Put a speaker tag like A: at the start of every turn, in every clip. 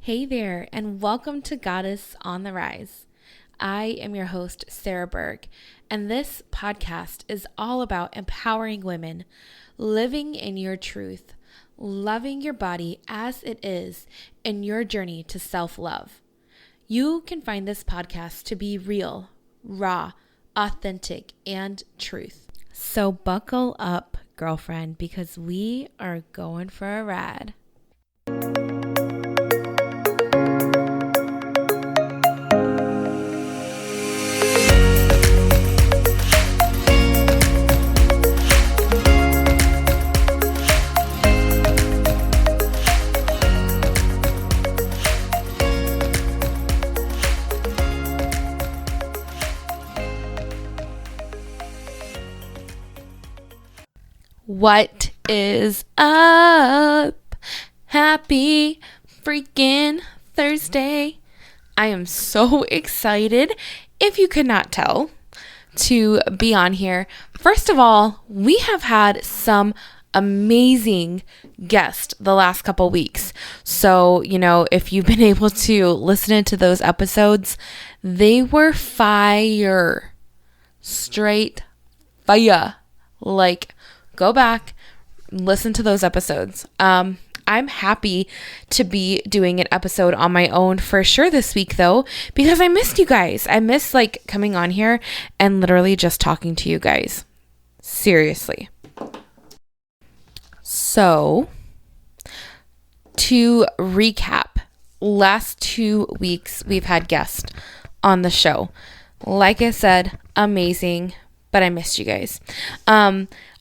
A: Hey there, and welcome to Goddess on the Rise. I am your host, Sarah Berg, and this podcast is all about empowering women, living in your truth, loving your body as it is, in your journey to self-love. You can find this podcast to be real, raw, authentic, and truth. So buckle up, girlfriend, because we are going for a ride. What is up? Happy freaking Thursday. I am so excited, if you could not tell, to be on here. First of all, we have had some amazing guests the last couple weeks. So, if you've been able to listen to those episodes, they were fire. Straight fire. Go back, listen to those episodes. I'm happy to be doing an episode on my own for sure this week though, because I missed you guys. I miss coming on here and literally just talking to you guys. Seriously. So, to recap, last 2 weeks we've had guests on the show. Like I said, amazing, but I missed you guys.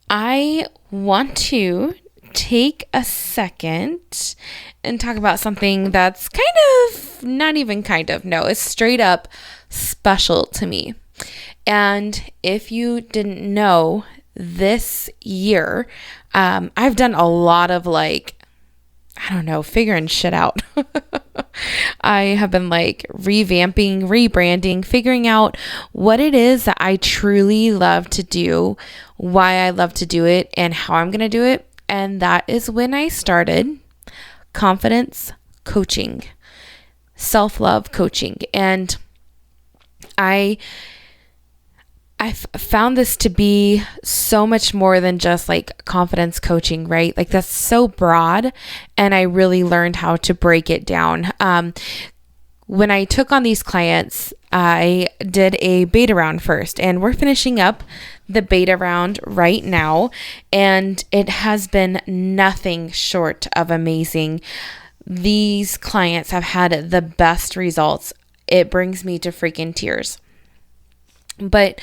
A: I want to take a second and talk about something that's it's straight up special to me. And if you didn't know, this year, I've done a lot of figuring shit out. I have been revamping, rebranding, figuring out what it is that I truly love to do, why I love to do it, and how I'm going to do it. And that is when I started confidence coaching, self-love coaching. And I've found this to be so much more than just confidence coaching, right? That's so broad, and I really learned how to break it down. When I took on these clients, I did a beta round first, and we're finishing up the beta round right now, and it has been nothing short of amazing. These clients have had the best results. It brings me to freaking tears. But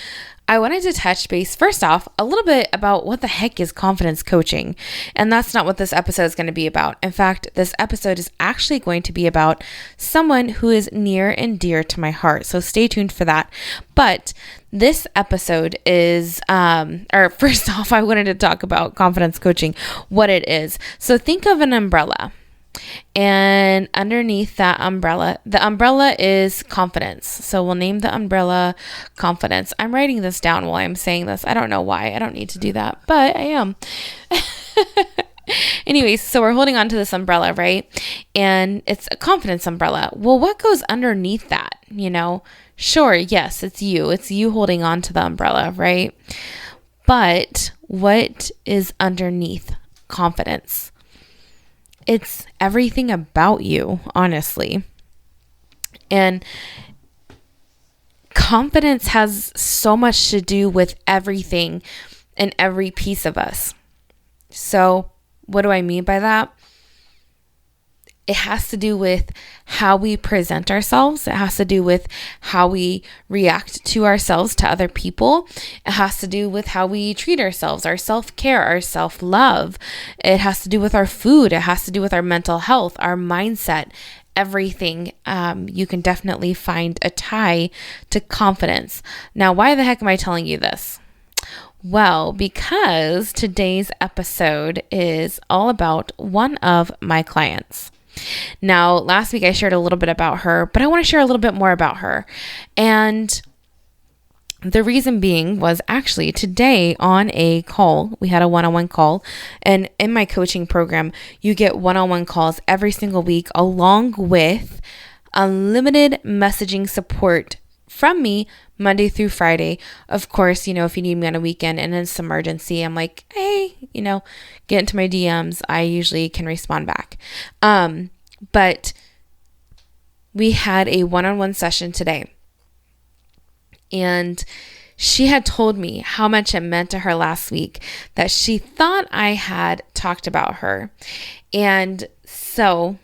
A: I wanted to touch base first off a little bit about what the heck is confidence coaching. And that's not what this episode is going to be about. In fact, this episode is actually going to be about someone who is near and dear to my heart. So stay tuned for that. But this episode is, first off, I wanted to talk about confidence coaching, what it is. So think of an umbrella. And underneath that umbrella, the umbrella is confidence. So we'll name the umbrella confidence. I'm writing this down while I'm saying this. I don't know why. I don't need to do that, but I am. Anyways, so we're holding on to this umbrella, right? And it's a confidence umbrella. Well, what goes underneath that? Sure, yes, it's you. It's you holding on to the umbrella, right? But what is underneath confidence? It's everything about you, honestly. And confidence has so much to do with everything and every piece of us. So, what do I mean by that? It has to do with how we present ourselves. It has to do with how we react to ourselves, to other people. It has to do with how we treat ourselves, our self-care, our self-love. It has to do with our food. It has to do with our mental health, our mindset, everything. You can definitely find a tie to confidence. Now, why the heck am I telling you this? Well, because today's episode is all about one of my clients. Now, last week I shared a little bit about her, but I want to share a little bit more about her. And the reason being was actually today on a call, we had a one-on-one call. And in my coaching program, you get one-on-one calls every single week, along with unlimited messaging support from me Monday through Friday. Of course, if you need me on a weekend and it's an emergency, I'm like, hey, get into my DMs. I usually can respond back. But we had a one-on-one session today, and she had told me how much it meant to her last week that she thought I had talked about her. And so,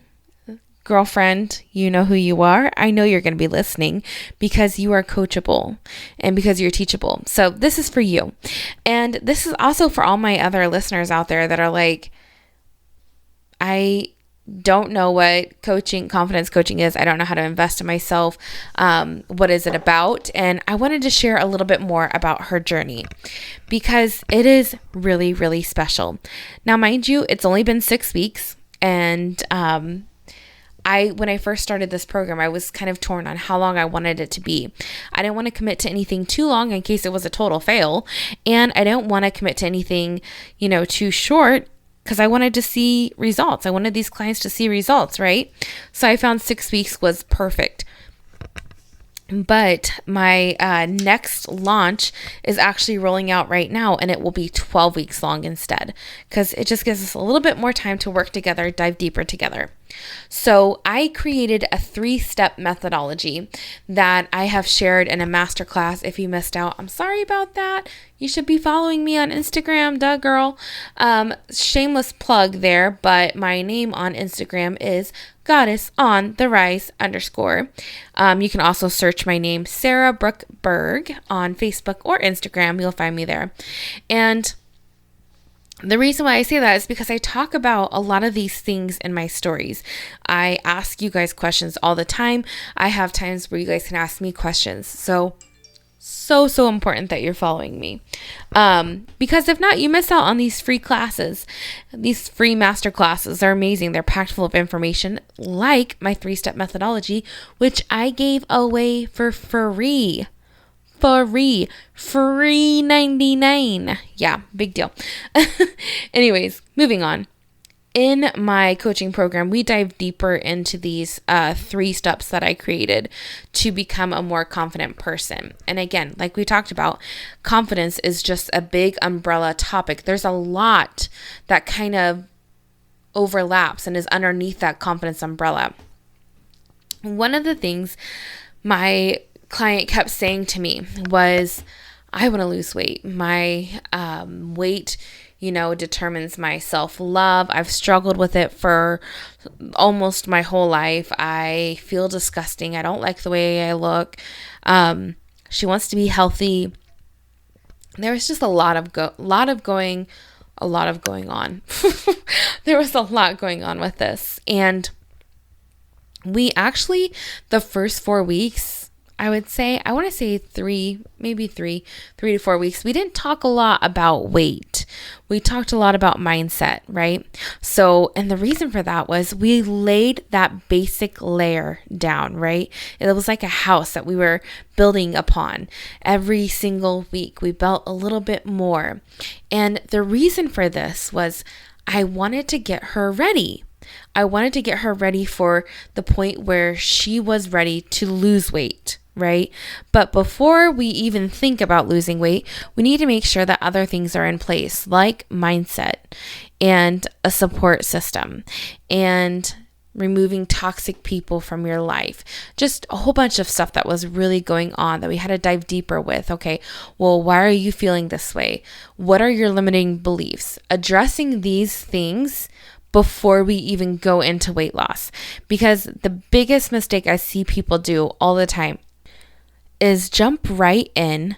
A: girlfriend, you know who you are. I know you're going to be listening because you are coachable and because you're teachable. So this is for you. And this is also for all my other listeners out there that are like, I don't know what confidence coaching is. I don't know how to invest in myself. What is it about? And I wanted to share a little bit more about her journey because it is really, really special. Now, mind you, it's only been 6 weeks. And when I first started this program, I was kind of torn on how long I wanted it to be. I didn't want to commit to anything too long in case it was a total fail. And I didn't want to commit to anything, too short, because I wanted to see results. I wanted these clients to see results, right? So I found 6 weeks was perfect. But my next launch is actually rolling out right now, and it will be 12 weeks long instead, because it just gives us a little bit more time to work together, dive deeper together. So I created a 3-step methodology that I have shared in a masterclass. If you missed out, I'm sorry about that. You should be following me on Instagram, duh girl. Shameless plug there, but my name on Instagram is Goddess on the Rise _. You can also search my name, Sarah Brooke Berg, on Facebook or Instagram. You'll find me there. And the reason why I say that is because I talk about a lot of these things in my stories. I ask you guys questions all the time. I have times where you guys can ask me questions. So important that you're following me. Because if not, you miss out on these free classes. These free master classes are amazing. They're packed full of information, like my 3-step methodology, which I gave away for free. Free $99. Yeah, big deal. Anyways, moving on. In my coaching program, we dive deeper into these 3 steps that I created to become a more confident person. And again, like we talked about, confidence is just a big umbrella topic. There's a lot that kind of overlaps and is underneath that confidence umbrella. One of the things my client kept saying to me was, I want to lose weight. My weight, determines my self-love. I've struggled with it for almost my whole life. I feel disgusting. I don't like the way I look. She wants to be healthy. There was just a lot of going on. There was a lot going on with this. And we actually, the first 4 weeks, I want to say 3 to 4 weeks, we didn't talk a lot about weight. We talked a lot about mindset, right? So, and the reason for that was we laid that basic layer down, right? It was like a house that we were building upon. Every single week, we built a little bit more. And the reason for this was I wanted to get her ready. I wanted to get her ready for the point where she was ready to lose weight, right? But before we even think about losing weight, we need to make sure that other things are in place, like mindset and a support system and removing toxic people from your life. Just a whole bunch of stuff that was really going on that we had to dive deeper with. Okay, well, why are you feeling this way? What are your limiting beliefs? Addressing these things before we even go into weight loss. Because the biggest mistake I see people do all the time is jump right in,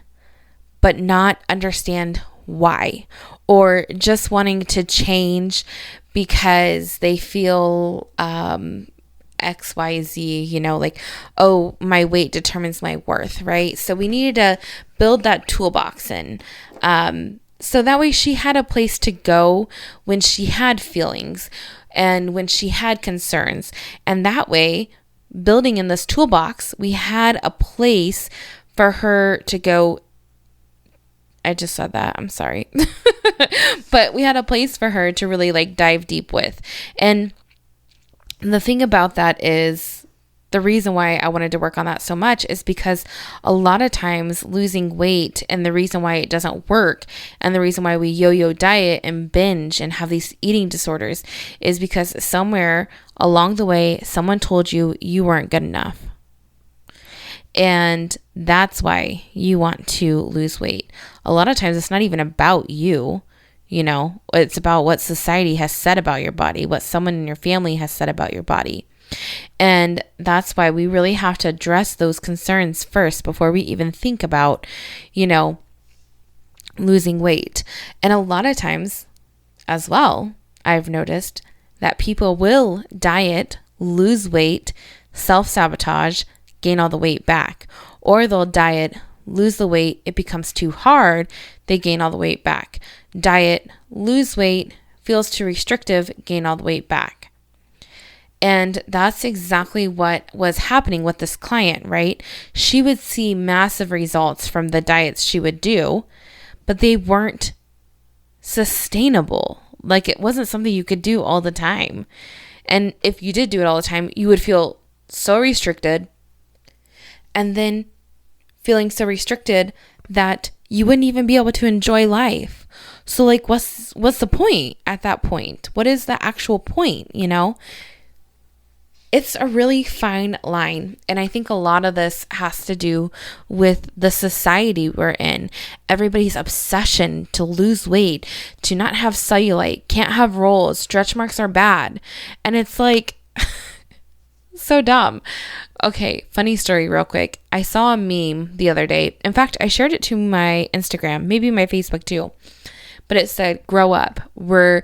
A: but not understand why, or just wanting to change because they feel XYZ, like, oh, my weight determines my worth, right? So we needed to build that toolbox in. So that way she had a place to go when she had feelings and when she had concerns. And that way, building in this toolbox, we had a place for her to go. I just said that. I'm sorry. But we had a place for her to really dive deep with. And the thing about that is, the reason why I wanted to work on that so much is because a lot of times losing weight, and the reason why it doesn't work, and the reason why we yo-yo diet and binge and have these eating disorders, is because somewhere along the way, someone told you you weren't good enough. And that's why you want to lose weight. A lot of times it's not even about you. It's about what society has said about your body, what someone in your family has said about your body. And that's why we really have to address those concerns first before we even think about, losing weight. And a lot of times as well, I've noticed that people will diet, lose weight, self-sabotage, gain all the weight back. Or they'll diet, lose the weight, it becomes too hard, they gain all the weight back. Diet, lose weight, feels too restrictive, gain all the weight back. And that's exactly what was happening with this client, right? She would see massive results from the diets she would do, but they weren't sustainable. It wasn't something you could do all the time. And if you did do it all the time, you would feel so restricted, and then feeling so restricted that you wouldn't even be able to enjoy life. So what's the point at that point? What is the actual point, It's a really fine line. And I think a lot of this has to do with the society we're in. Everybody's obsession to lose weight, to not have cellulite, can't have rolls, stretch marks are bad. And it's so dumb. Okay, funny story real quick. I saw a meme the other day. In fact, I shared it to my Instagram, maybe my Facebook too. But it said, grow up. We're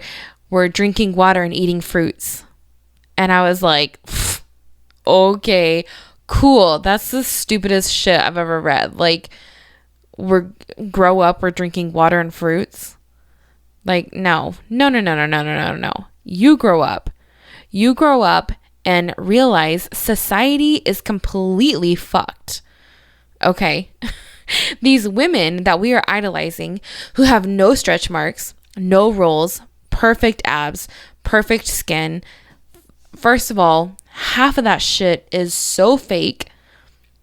A: drinking water and eating fruits. And I was like, okay, cool. That's the stupidest shit I've ever read. We're drinking water and fruits. No. You grow up. You grow up and realize society is completely fucked. Okay? These women that we are idolizing, who have no stretch marks, no rolls, perfect abs, perfect skin. First of all, half of that shit is so fake.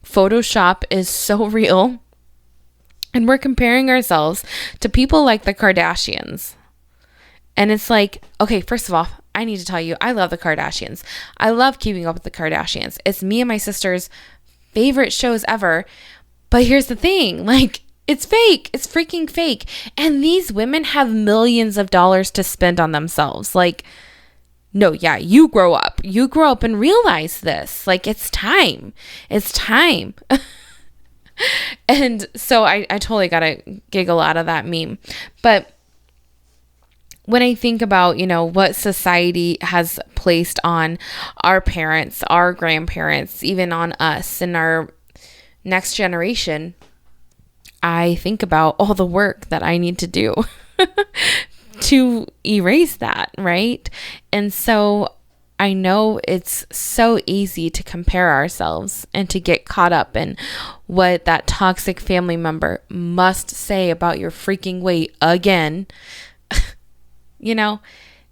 A: Photoshop is so real. And we're comparing ourselves to people like the Kardashians. And it's okay, first of all, I need to tell you, I love the Kardashians. I love Keeping Up with the Kardashians. It's me and my sister's favorite shows ever. But here's the thing, it's fake. It's freaking fake. And these women have millions of dollars to spend on themselves. No, yeah, you grow up. You grow up and realize this. It's time. It's time. And so I totally got a giggle out of that meme. But when I think about, what society has placed on our parents, our grandparents, even on us and our next generation, I think about all the work that I need to do to erase that, right? And so I know it's so easy to compare ourselves and to get caught up in what that toxic family member must say about your freaking weight again.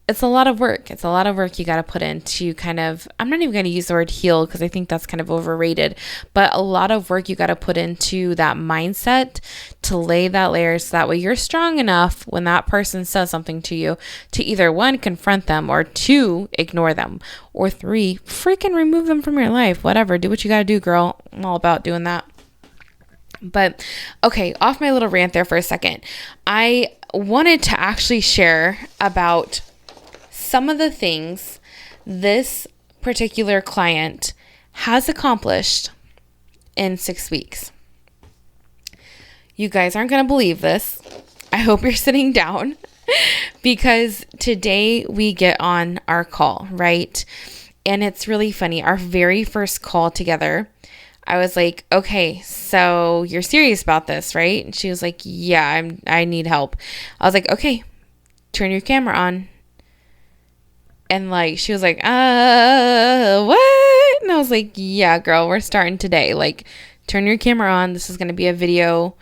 A: It's a lot of work. It's a lot of work you got to put into I'm not even going to use the word heal because I think that's kind of overrated, but a lot of work you got to put into that mindset to lay that layer so that way you're strong enough when that person says something to you to either 1, confront them, or 2, ignore them, or 3, freaking remove them from your life. Whatever. Do what you got to do, girl. I'm all about doing that. But okay, off my little rant there for a second. I wanted to actually share about some of the things this particular client has accomplished in 6 weeks. You guys aren't going to believe this. I hope you're sitting down because today we get on our call, right? And it's really funny. Our very first call together, I was like, okay, so you're serious about this, right? And she was like, yeah, I need help. I was like, okay, turn your camera on. And like, she was like, what? And I was like, yeah, girl, we're starting today. Like, turn your camera on. This is going to be a video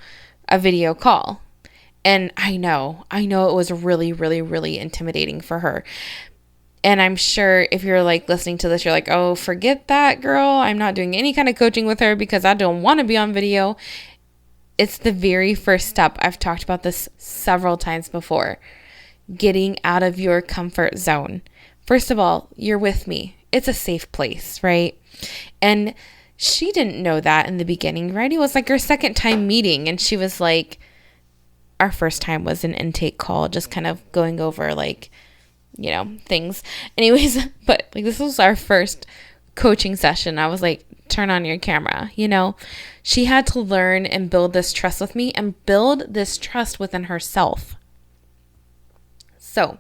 A: call. And I know it was really, really, really intimidating for her. And I'm sure if you're like listening to this, you're like, oh, forget that, girl. I'm not doing any kind of coaching with her because I don't want to be on video. It's the very first step. I've talked about this several times before. Getting out of your comfort zone. First of all, you're with me. It's a safe place, right? And she didn't know that in the beginning, right? It was like her second time meeting. And she was like, our first time was an intake call, just kind of going over like, things. Anyways, but like this was our first coaching session. I was like, turn on your camera, She had to learn and build this trust with me and build this trust within herself. So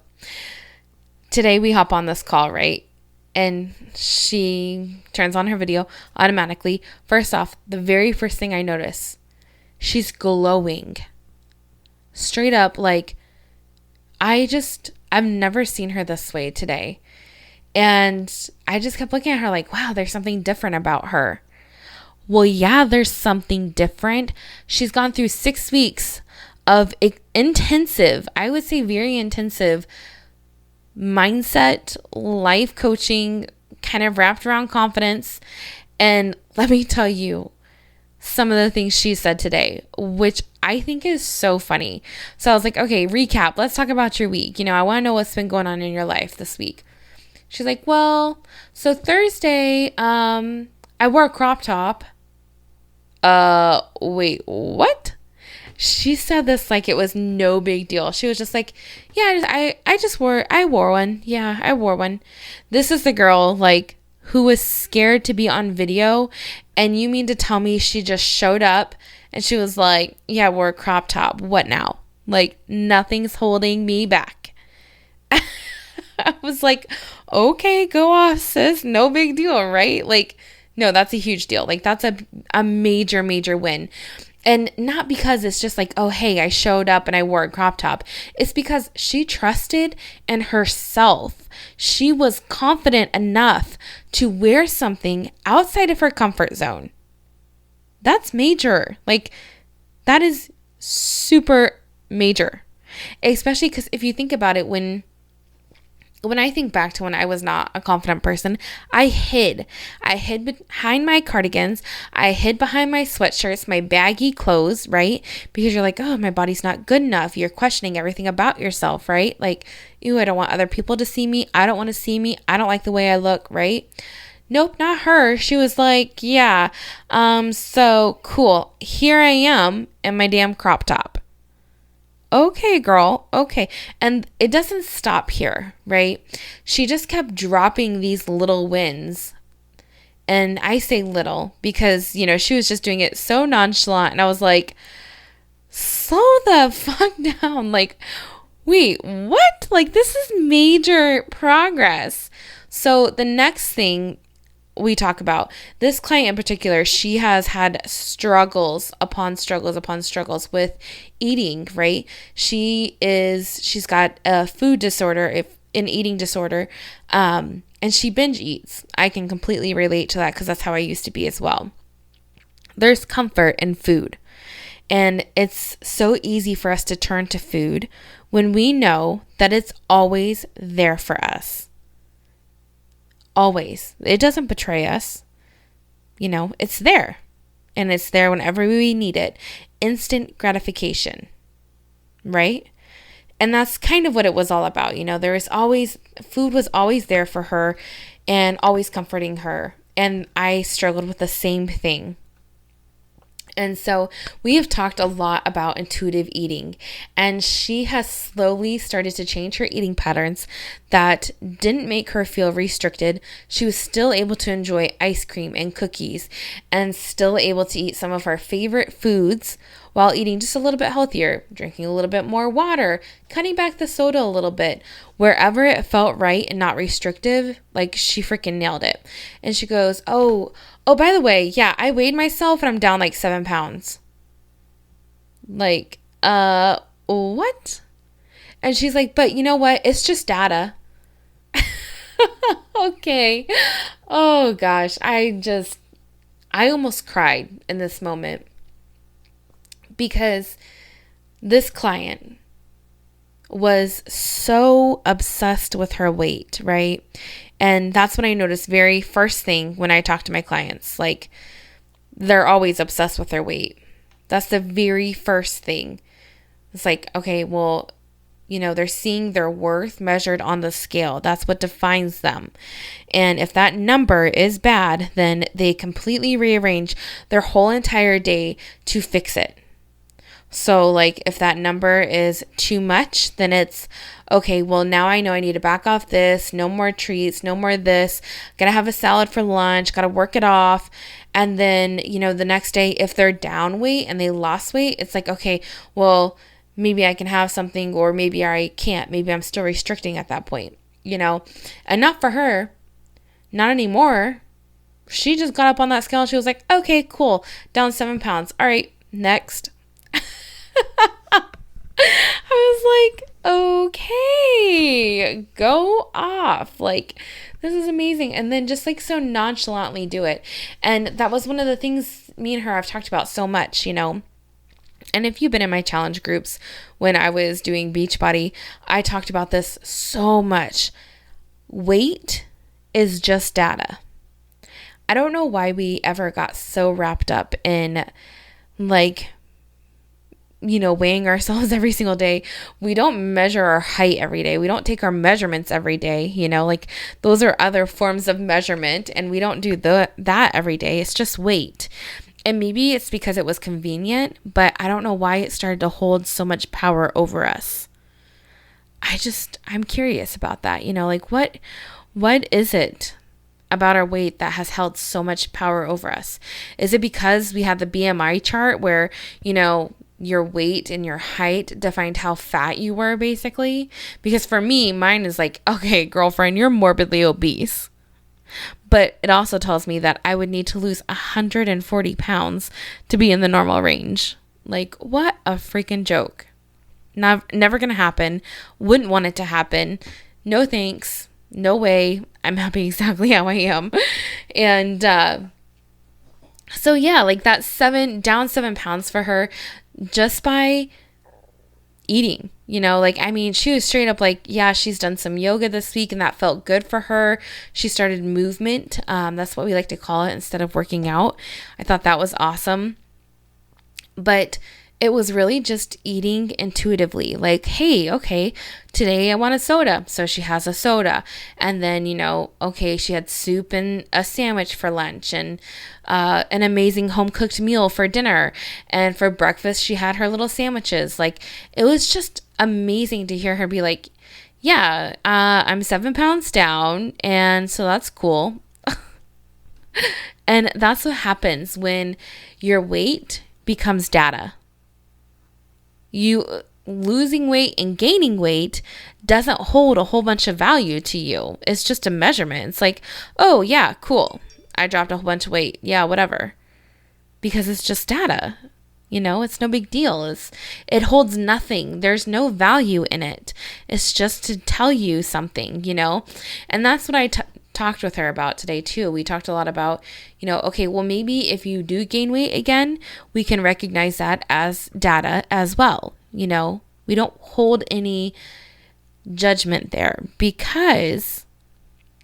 A: today we hop on this call, right? And she turns on her video automatically. First off, the very first thing I notice, she's glowing. Straight up, like, I've never seen her this way today. And I just kept looking at her like, wow, there's something different about her. Well, yeah, there's something different. She's gone through 6 weeks of intensive, I would say very intensive mindset, life coaching, kind of wrapped around confidence. And let me tell you some of the things she said today, which I think is so funny. So I was like, okay, recap. Let's talk about your week. I want to know what's been going on in your life this week. She's like, well, so Thursday, I wore a crop top. Wait, what? She said this like it was no big deal. She was just like, yeah, I wore one. Yeah, I wore one. This is the girl like who was scared to be on video. And you mean to tell me she just showed up and she was like, yeah, I wore a crop top. What now? Like nothing's holding me back. I was like, okay, go off, sis. No big deal, right? Like, no, that's a huge deal. Like that's a major, major win. And not because it's just like, oh, hey, I showed up and I wore a crop top. It's because she trusted in herself. She was confident enough to wear something outside of her comfort zone. That's major. Like, that is super major. Especially because if you think about it, when I think back to when I was not a confident person, I hid behind my cardigans. I hid behind my sweatshirts, my baggy clothes, right? Because you're like, oh, my body's not good enough. You're questioning everything about yourself, right? Like, ew, I don't want other people to see me. I don't want to see me. I don't like the way I look, right? Nope, not her. She was like, yeah, so cool. Here I am in my damn crop top. Okay, girl. Okay. And it doesn't stop here, right? She just kept dropping these little wins. And I say little because, she was just doing it so nonchalant. And I was like, slow the fuck down. Like, wait, what? Like, this is major progress. So the next thing we talk about, this client in particular, she has had struggles upon struggles upon struggles with eating, right? She's got a food disorder, an eating disorder, and she binge eats. I can completely relate to that because that's how I used to be as well. There's comfort in food, and it's so easy for us to turn to food when we know that it's always there for us. Always. It doesn't betray us. It's there. And it's there whenever we need it. Instant gratification. Right? And that's kind of what it was all about. Food was always there for her and always comforting her. And I struggled with the same thing. And so we have talked a lot about intuitive eating, and she has slowly started to change her eating patterns that didn't make her feel restricted. She was still able to enjoy ice cream and cookies and still able to eat some of her favorite foods while eating just a little bit healthier, drinking a little bit more water, cutting back the soda a little bit. Wherever it felt right and not restrictive, like she freaking nailed it. And she goes, Oh, by the way, yeah, I weighed myself and I'm down like 7 pounds. Like, what? And she's like, but you know what? It's just data. Okay. Oh gosh, I almost cried in this moment because this client was so obsessed with her weight, right? And that's when I noticed very first thing when I talk to my clients, like they're always obsessed with their weight. That's the very first thing. It's like, okay, well, they're seeing their worth measured on the scale. That's what defines them. And if that number is bad, then they completely rearrange their whole entire day to fix it. So like if that number is too much, then it's okay, well now I know I need to back off this, no more treats, no more this, gotta have a salad for lunch, gotta work it off. And then, the next day, if they're down weight and they lost weight, it's like, okay, well, maybe I can have something or maybe I can't. Maybe I'm still restricting at that point, and not for her, not anymore. She just got up on that scale and she was like, okay, cool, down 7 pounds. All right, next. I was like, okay, go off. Like, this is amazing. And then just like so nonchalantly do it. And that was one of the things me and her have talked about so much, And if you've been in my challenge groups when I was doing Beachbody, I talked about this so much. Weight is just data. I don't know why we ever got so wrapped up in like, weighing ourselves every single day. We don't measure our height every day. We don't take our measurements every day. Like those are other forms of measurement and we don't do that every day. It's just weight. And maybe it's because it was convenient, but I don't know why it started to hold so much power over us. I'm curious about that. Like what is it about our weight that has held so much power over us? Is it because we had the BMI chart where, your weight and your height defined how fat you were, basically? Because for me, mine is like, okay, girlfriend, you're morbidly obese. But it also tells me that I would need to lose 140 pounds to be in the normal range. Like, what a freaking joke. Never gonna happen. Wouldn't want it to happen. No thanks. No way. I'm happy exactly how I am. And so yeah, like that down 7 pounds for her just by eating, she was straight up like, yeah, she's done some yoga this week and that felt good for her. She started movement. That's what we like to call it instead of working out. I thought that was awesome. But it was really just eating intuitively. Like, hey, okay, today I want a soda. So she has a soda. And then, okay, she had soup and a sandwich for lunch and an amazing home-cooked meal for dinner. And for breakfast, she had her little sandwiches. Like, it was just amazing to hear her be like, yeah, I'm 7 pounds down. And so that's cool. And that's what happens when your weight becomes data. You losing weight and gaining weight doesn't hold a whole bunch of value to you. It's just a measurement. It's like, oh yeah, cool, I dropped a whole bunch of weight. Yeah, whatever. Because it's just data. It's no big deal. It holds nothing. There's no value in it. It's just to tell you something, And that's what I talked with her about today too. We talked a lot about, okay, well maybe if you do gain weight again, we can recognize that as data as well. We don't hold any judgment there because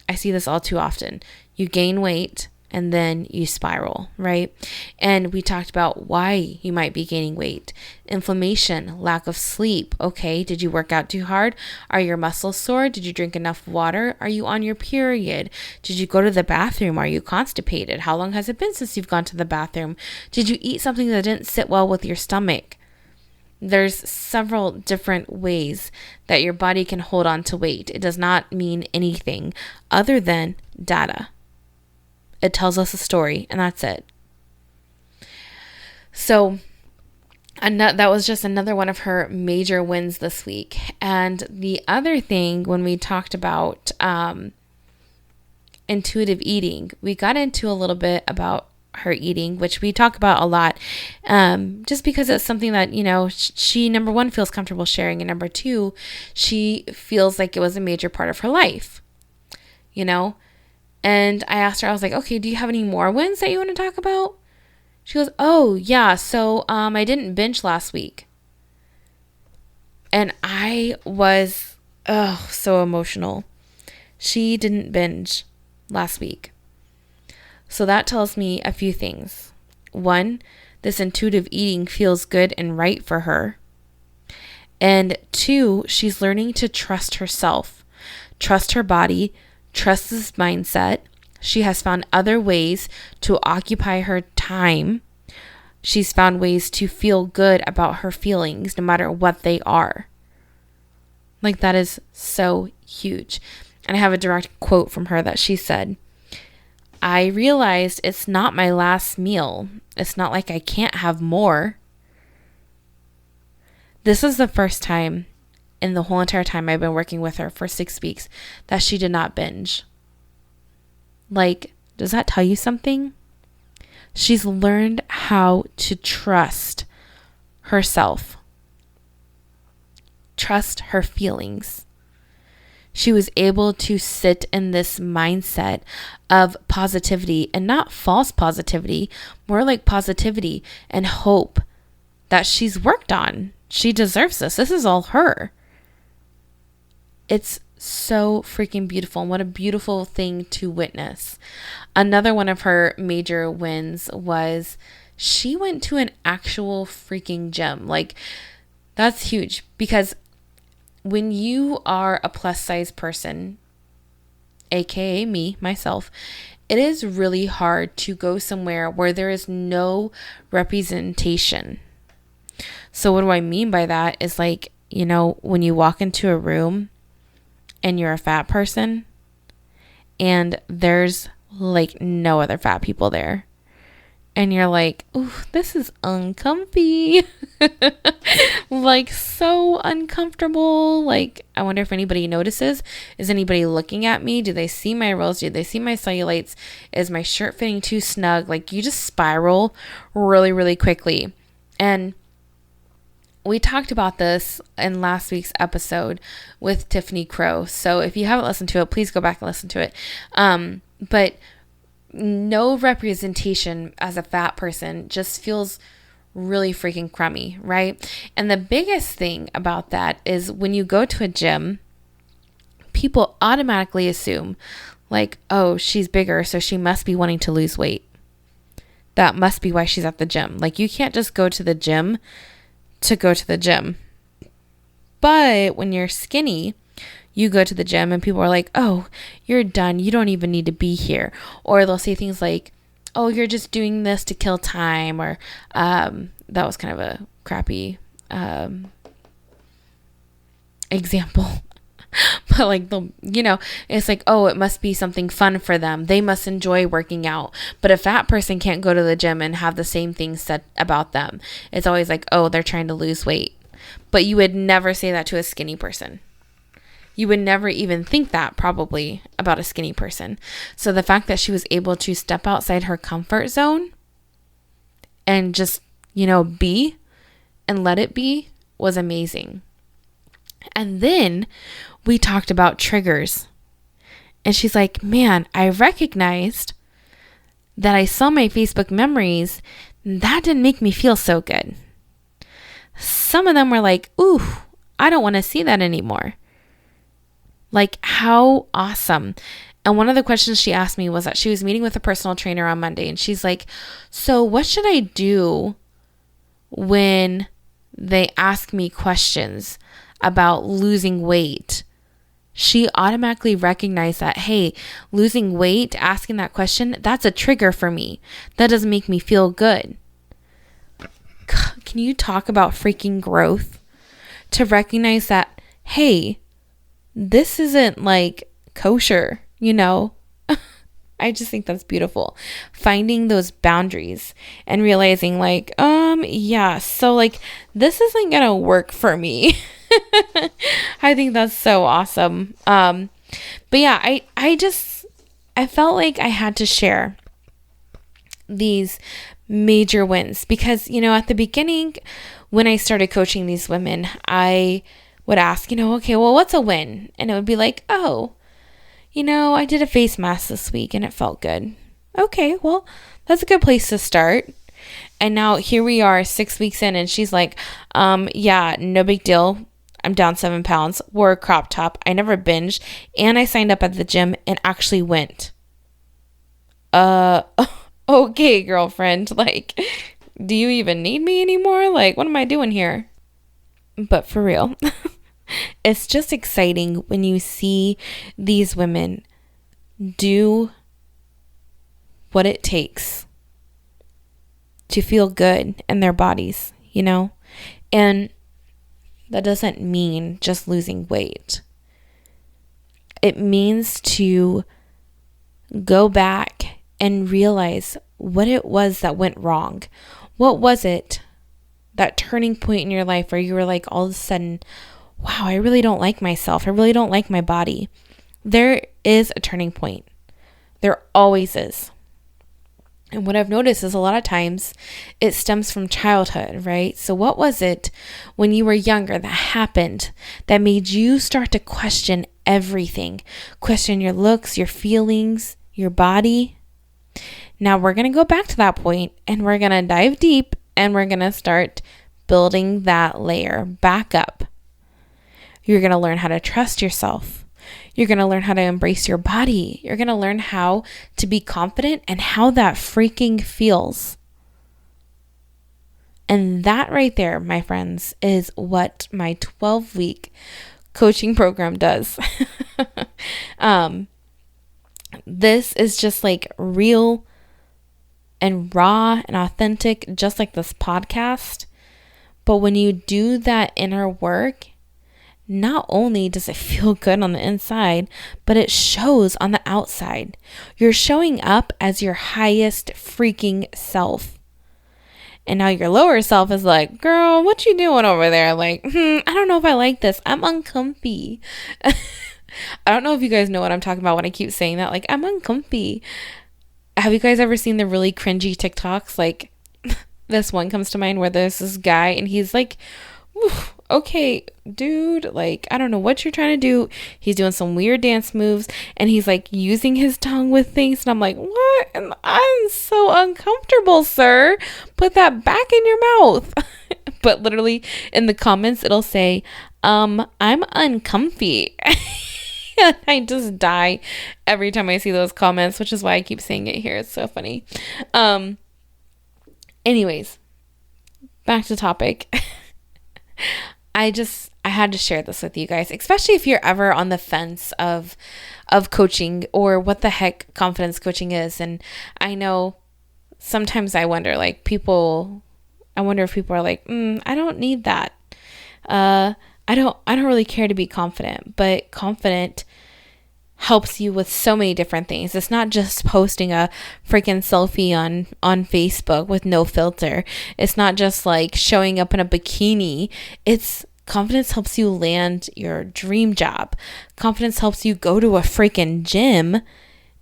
A: I see this all too often. You gain weight and then you spiral, right? And we talked about why you might be gaining weight. Inflammation, lack of sleep. Okay, did you work out too hard? Are your muscles sore? Did you drink enough water? Are you on your period? Did you go to the bathroom? Are you constipated? How long has it been since you've gone to the bathroom? Did you eat something that didn't sit well with your stomach? There's several different ways that your body can hold on to weight. It does not mean anything other than data. It tells us a story, and that's it. So that was just another one of her major wins this week. And the other thing, when we talked about intuitive eating, we got into a little bit about her eating, which we talk about a lot, just because it's something that, she, number one, feels comfortable sharing, and number two, she feels like it was a major part of her life, And I asked her, I was like, okay, do you have any more wins that you want to talk about? She goes, oh, yeah. So I didn't binge last week. And I was so emotional. She didn't binge last week. So that tells me a few things. One, this intuitive eating feels good and right for her. And two, she's learning to trust herself, trust her body, trust this mindset. She has found other ways to occupy her time. She's found ways to feel good about her feelings, no matter what they are. Like, that is so huge. And I have a direct quote from her that she said, I realized it's not my last meal. It's not like I can't have more. This is the first time in the whole entire time I've been working with her for 6 weeks that she did not binge. Like, does that tell you something? She's learned how to trust herself, trust her feelings. She was able to sit in this mindset of positivity, and not false positivity, more like positivity and hope that she's worked on. She deserves this. This is all her. It's so freaking beautiful, and what a beautiful thing to witness. Another one of her major wins was she went to an actual freaking gym. Like, that's huge, because when you are a plus size person, aka me, myself, it is really hard to go somewhere where there is no representation. So what do I mean by that is, like, when you walk into a room and you're a fat person and there's like no other fat people there, and you're like, ooh, this is uncomfy. Like, so uncomfortable. Like, I wonder if anybody notices. Is anybody looking at me? Do they see my rolls? Do they see my cellulite? Is my shirt fitting too snug? Like, you just spiral really, really quickly. And we talked about this in last week's episode with Tiffany Crow. So if you haven't listened to it, please go back and listen to it. But no representation as a fat person just feels really freaking crummy, right? And the biggest thing about that is when you go to a gym, people automatically assume, like, oh, she's bigger, so she must be wanting to lose weight. That must be why she's at the gym. Like, you can't just go to the gym to go to the gym. But when you're skinny, you go to the gym and people are like, oh, you're done. You don't even need to be here. Or they'll say things like, oh, you're just doing this to kill time. Or that was kind of a crappy example. But like, it's like, oh, it must be something fun for them. They must enjoy working out. But a fat person can't go to the gym and have the same things said about them. It's always like, oh, they're trying to lose weight. But you would never say that to a skinny person. You would never even think that probably about a skinny person. So the fact that she was able to step outside her comfort zone and just, be and let it be was amazing. And then we talked about triggers. And she's like, man, I recognized that I saw my Facebook memories. That didn't make me feel so good. Some of them were like, ooh, I don't want to see that anymore. Like, how awesome. And one of the questions she asked me was that she was meeting with a personal trainer on Monday, and she's like, so what should I do when they ask me questions about losing weight? She automatically recognized that, hey, losing weight, asking that question, that's a trigger for me. That doesn't make me feel good. Can you talk about freaking growth? To recognize that, hey, this isn't like kosher, you know? I just think that's beautiful. Finding those boundaries and realizing like, yeah, so like this isn't gonna work for me. I think that's so awesome. But yeah, I felt like I had to share these major wins because, you know, at the beginning when I started coaching these women, I would ask, you know, okay, well, what's a win? And it would be like, oh, you know, I did a face mask this week and it felt good. Okay, well, that's a good place to start. And now here we are 6 weeks in and she's like, yeah, no big deal. I'm down 7 pounds, wore a crop top. I never binged and I signed up at the gym and actually went. Okay, girlfriend, like, do you even need me anymore? Like, what am I doing here? But for real, it's just exciting when you see these women do what it takes to feel good in their bodies, you know? And that doesn't mean just losing weight. It means to go back and realize what it was that went wrong. What was it, that turning point in your life where you were like all of a sudden, wow, I really don't like myself. I really don't like my body. There is a turning point. There always is. And what I've noticed is a lot of times it stems from childhood, right? So what was it when you were younger that happened that made you start to question everything? Question your looks, your feelings, your body. Now we're going to go back to that point and we're going to dive deep and we're going to start building that layer back up. You're going to learn how to trust yourself. You're going to learn how to embrace your body. You're going to learn how to be confident and how that freaking feels. And that right there, my friends, is what my 12-week coaching program does. This is just like real and raw and authentic, just like this podcast. But when you do that inner work, not only does it feel good on the inside, but it shows on the outside. You're showing up as your highest freaking self. And now your lower self is like, girl, what you doing over there? Like, I don't know if I like this. I'm uncomfy. I don't know if you guys know what I'm talking about when I keep saying that. Like, I'm uncomfy. Have you guys ever seen the really cringy TikToks? Like, this one comes to mind where there's this guy and he's like, okay, dude, like, I don't know what you're trying to do. He's doing some weird dance moves and he's like using his tongue with things. And I'm like, what? And I'm so uncomfortable, sir. Put that back in your mouth. But literally in the comments, it'll say, I'm uncomfy. And I just die every time I see those comments, which is why I keep saying it here. It's so funny. Anyways, back to topic. I had to share this with you guys, especially if you're ever on the fence of coaching or what the heck confidence coaching is. And I know sometimes I wonder, like, I wonder if people are like, I don't need that. I don't really care to be confident, but confident helps you with so many different things. It's not just posting a freaking selfie on Facebook with no filter. It's not just like showing up in a bikini. It's confidence helps you land your dream job. Confidence helps you go to a freaking gym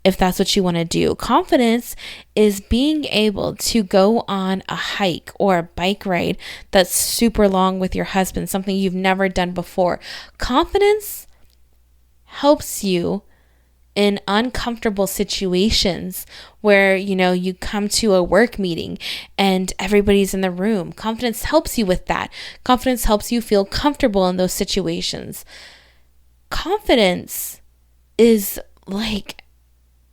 A: if that's what you want to do. Confidence is being able to go on a hike or a bike ride that's super long with your husband, something you've never done before. Confidence helps you in uncomfortable situations where, you know, you come to a work meeting and everybody's in the room. Confidence helps you with that. Confidence helps you feel comfortable in those situations. confidence is like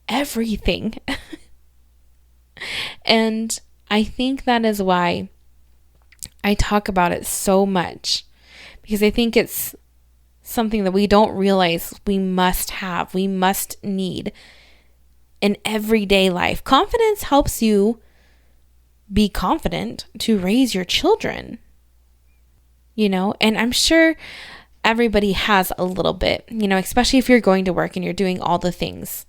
A: everything. And I think that is why I talk about it so much, because I think it's something that we don't realize we must have, we must need in everyday life. Confidence helps you be confident to raise your children, and I'm sure everybody has a little bit, especially if you're going to work and you're doing all the things.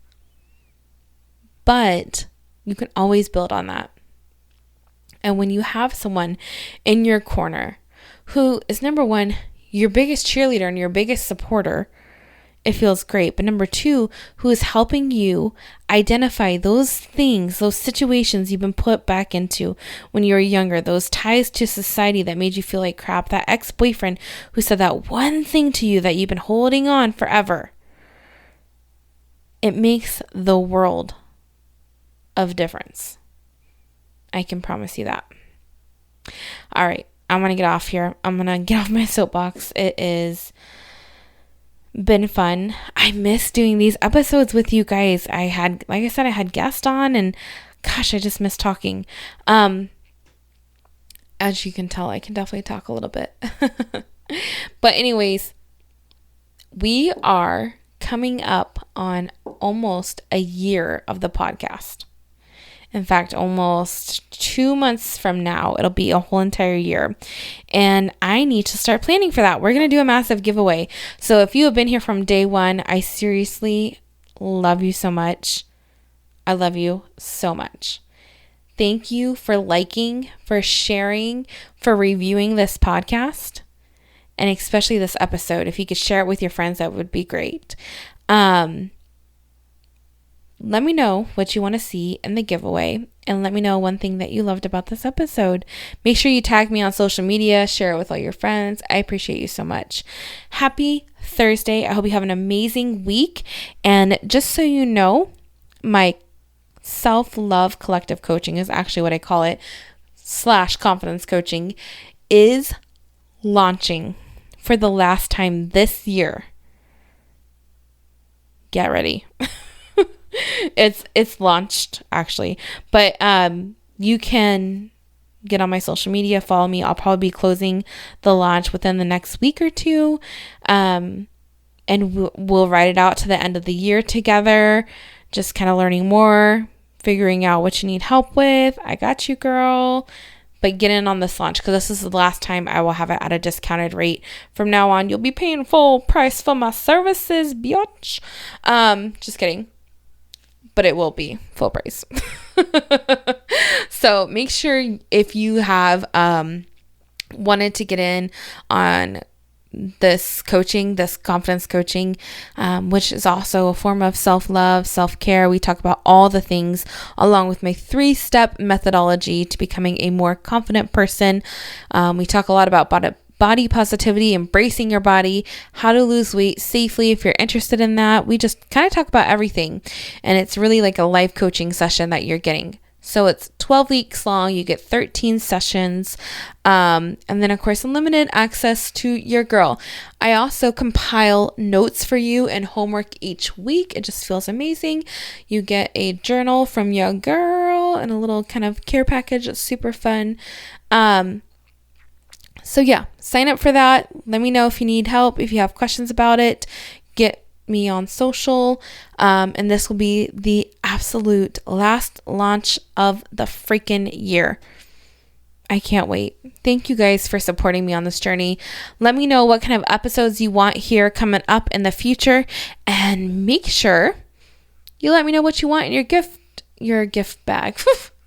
A: But you can always build on that. And when you have someone in your corner who is, number one, your biggest cheerleader and your biggest supporter, it feels great. But number two, who is helping you identify those things, those situations you've been put back into when you were younger, those ties to society that made you feel like crap, that ex-boyfriend who said that one thing to you that you've been holding on forever. It makes the world of difference. I can promise you that. All right, I'm going to get off here. I'm going to get off my soapbox. It is been fun. I miss doing these episodes with you guys. I had guests on, and gosh, I just miss talking. As you can tell, I can definitely talk a little bit. But anyways, we are coming up on almost a year of the podcast. In fact, almost 2 months from now, it'll be a whole entire year. And I need to start planning for that. We're going to do a massive giveaway. So if you have been here from day one, I seriously love you so much. I love you so much. Thank you for liking, for sharing, for reviewing this podcast, and especially this episode. If you could share it with your friends, that would be great. Let me know what you want to see in the giveaway, and let me know one thing that you loved about this episode. Make sure you tag me on social media, share it with all your friends. I appreciate you so much. Happy Thursday. I hope you have an amazing week. And just so you know, my self-love collective coaching is actually what I call it, / confidence coaching, is launching for the last time this year. Get ready. It's launched actually, but you can get on my social media, follow me. I'll probably be closing the launch within the next week or two, and we'll write it out to the end of the year together, just kind of learning more, figuring out what you need help with. I got you, girl. But get in on this launch, because this is the last time I will have it at a discounted rate. From now on, you'll be paying full price for my services, biatch. Just kidding. But it will be full price. So make sure, if you have wanted to get in on this coaching, this confidence coaching, which is also a form of self-love, self-care. We talk about all the things along with my 3-step methodology to becoming a more confident person. We talk a lot about body positivity, embracing your body, how to lose weight safely if you're interested in that. We just kind of talk about everything, and it's really like a life coaching session that you're getting. So it's 12 weeks long. You get 13 sessions. And then, of course, unlimited access to your girl. I also compile notes for you and homework each week. It just feels amazing. You get a journal from your girl and a little kind of care package. It's super fun. So yeah, sign up for that. Let me know if you need help, if you have questions about it. Get me on social, and this will be the absolute last launch of the freaking year. I can't wait. Thank you guys for supporting me on this journey. Let me know what kind of episodes you want here coming up in the future, and make sure you let me know what you want in your gift bag.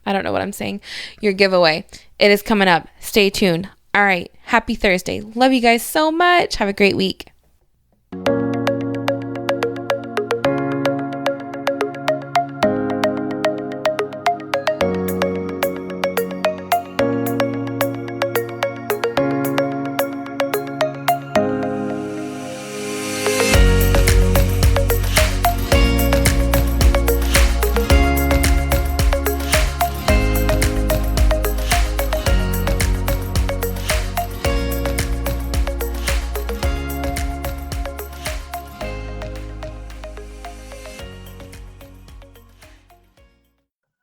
A: I don't know what I'm saying. Your giveaway. It is coming up. Stay tuned. All right. Happy Thursday. Love you guys so much. Have a great week.